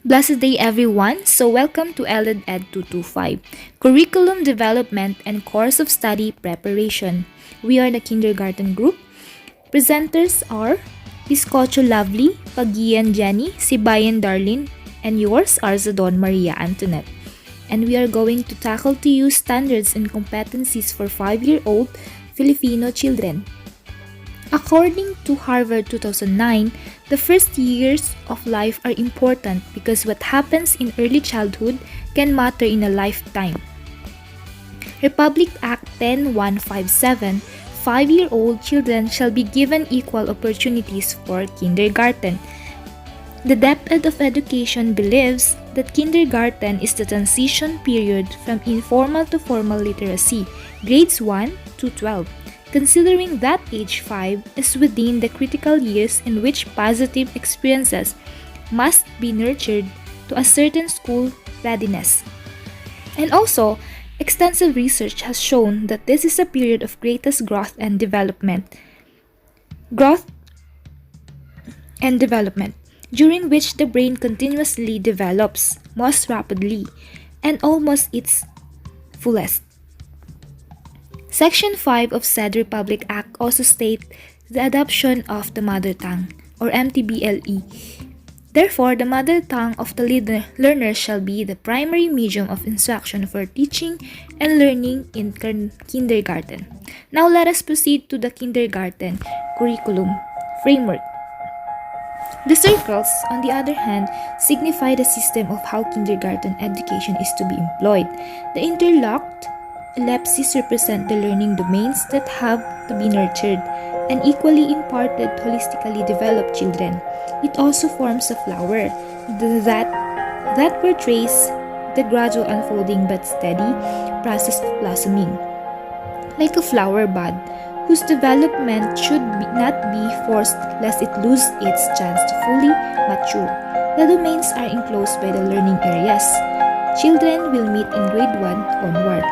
Blessed day everyone. So welcome to ELED Ed 225, Curriculum Development and Course of Study Preparation. We are the kindergarten group. Presenters are Biscocho Lovely, Pagian Jenny, Sibayan Darlene, and yours are Zadon Maria Antoinette. And we are going to tackle to you standards and competencies for 5-year-old Filipino children. According to Harvard 2009, the first years of life are important because what happens in early childhood can matter in a lifetime. Republic Act 10157, 5-year-old children shall be given equal opportunities for kindergarten. The Department of Education believes that kindergarten is the transition period from informal to formal literacy, grades 1 to 12. Considering that age 5 is within the critical years in which positive experiences must be nurtured to a certain school readiness. And also, extensive research has shown that this is a period of greatest growth and development, during which the brain continuously develops most rapidly and almost its fullest. Section 5 of said Republic Act also states the adoption of the mother tongue, or MTBLE. Therefore, the mother tongue of the learner shall be the primary medium of instruction for teaching and learning in kindergarten. Now let us proceed to the kindergarten curriculum framework. The circles, on the other hand, signify the system of how kindergarten education is to be employed. The interlocked ellipses represent the learning domains that have to be nurtured and equally imparted to holistically developed children. It also forms a flower that portrays the gradual unfolding but steady process of blossoming. Like a flower bud, whose development should not be forced lest it lose its chance to fully mature. The domains are enclosed by the learning areas. Children will meet in grade 1 onward,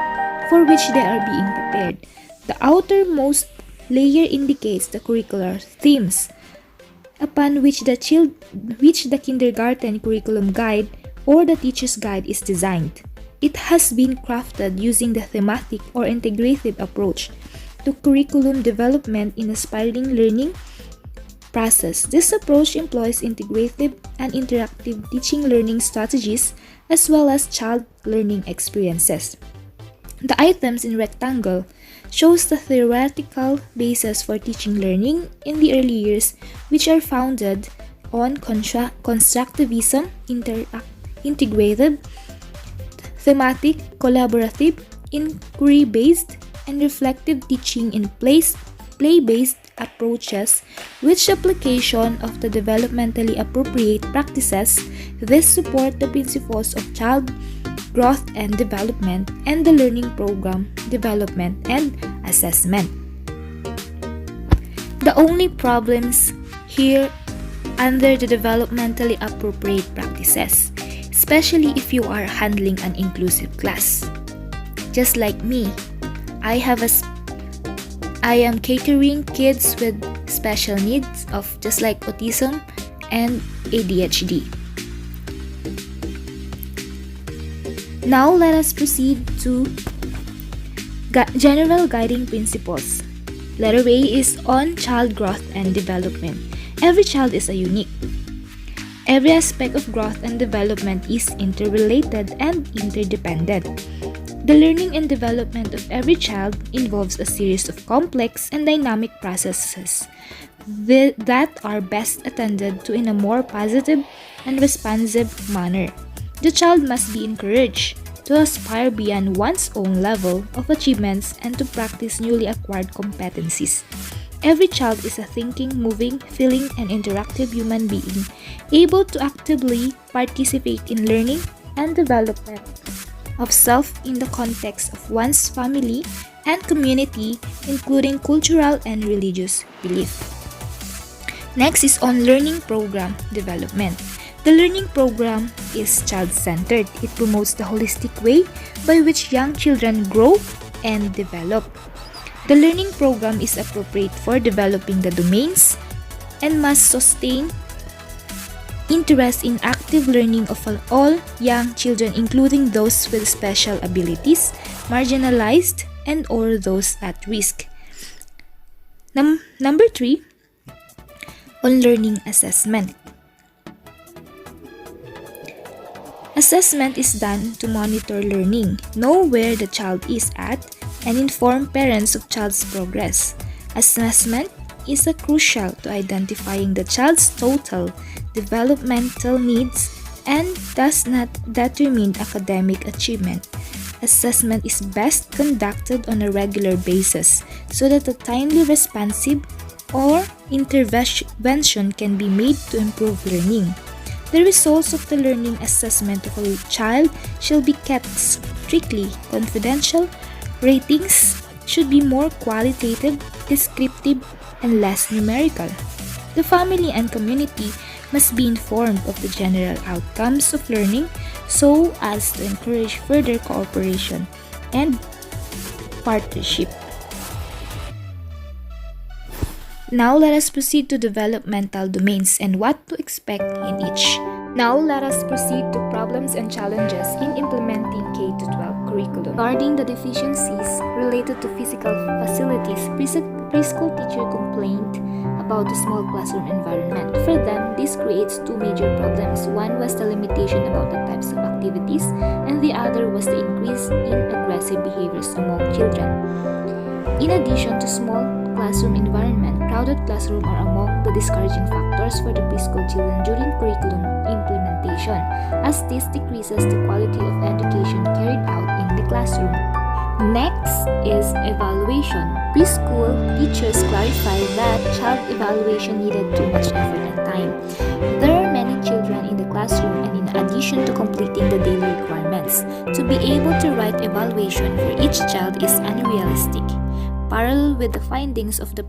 for which they are being prepared. The outermost layer indicates the curricular themes, upon which the kindergarten curriculum guide or the teacher's guide is designed. It has been crafted using the thematic or integrative approach to curriculum development in a spiraling learning process. This approach employs integrative and interactive teaching learning strategies as well as child learning experiences. The items in rectangle shows the theoretical basis for teaching learning in the early years, which are founded on constructivism, integrative, thematic, collaborative, inquiry-based, and reflective teaching in play-based approaches, which application of the developmentally appropriate practices. This support the principles of child growth and development and the learning program development and assessment. The only problems here under the developmentally appropriate practices, especially if you are handling an inclusive class. Just like me, I am catering kids with special needs of just like autism and ADHD. Now let us proceed to general guiding principles. Letter A is on child growth and development. Every child is unique. Every aspect of growth and development is interrelated and interdependent. The learning and development of every child involves a series of complex and dynamic processes that are best attended to in a more positive and responsive manner. The child must be encouraged to aspire beyond one's own level of achievements and to practice newly acquired competencies. Every child is a thinking, moving, feeling, and interactive human being, able to actively participate in learning and development of self in the context of one's family and community, including cultural and religious belief. Next is on learning program development. The learning program is child-centered. It promotes the holistic way by which young children grow and develop. The learning program is appropriate for developing the domains and must sustain interest in active learning of all young children, including those with special abilities, marginalized, and or those at risk. Number 3, on learning assessment. Assessment is done to monitor learning, know where the child is at, and inform parents of child's progress. Assessment is crucial to identifying the child's total developmental needs and does not determine academic achievement. Assessment is best conducted on a regular basis so that a timely responsive or intervention can be made to improve learning. The results of the learning assessment of a child shall be kept strictly confidential. Ratings should be more qualitative, descriptive, and less numerical. The family and community must be informed of the general outcomes of learning so as to encourage further cooperation and partnership. Now let us proceed to developmental domains and what to expect in each. Now let us proceed to problems and challenges in implementing K-12 curriculum. Regarding the deficiencies related to physical facilities, preschool teacher complained about the small classroom environment. For them, this creates two major problems. One was the limitation about the types of activities, and the other was the increase in aggressive behaviors among children. In addition to small classroom environment, crowded classrooms are among the discouraging factors for the preschool children during curriculum implementation, as this decreases the quality of education carried out in the classroom. Next is evaluation. Preschool teachers clarify that child evaluation needed too much effort and time. There are many children in the classroom, and in addition to completing the daily requirements, to be able to write evaluation for each child is unrealistic. Parallel with the findings of the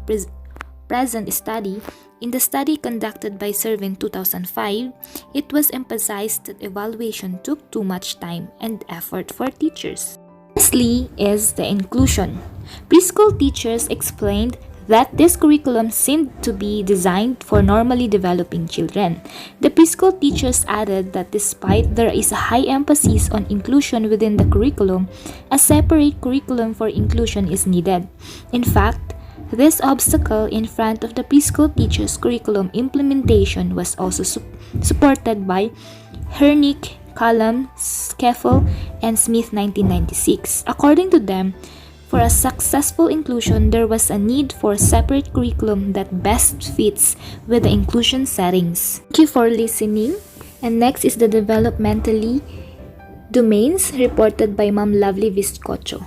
present study, in the study conducted by Survey in 2005, it was emphasized that evaluation took too much time and effort for teachers. Lastly is the inclusion. Preschool teachers explained that this curriculum seemed to be designed for normally developing children. The preschool teachers added that despite there is a high emphasis on inclusion within the curriculum, a separate curriculum for inclusion is needed. In fact, this obstacle in front of the preschool teachers' curriculum implementation was also supported by Hernick, Callum, Skeffel, and Smith 1996. According to them, for a successful inclusion, there was a need for a separate curriculum that best fits with the inclusion settings. Thank you for listening. And next is the developmentally domains reported by Ma'am Lovely Viscocho.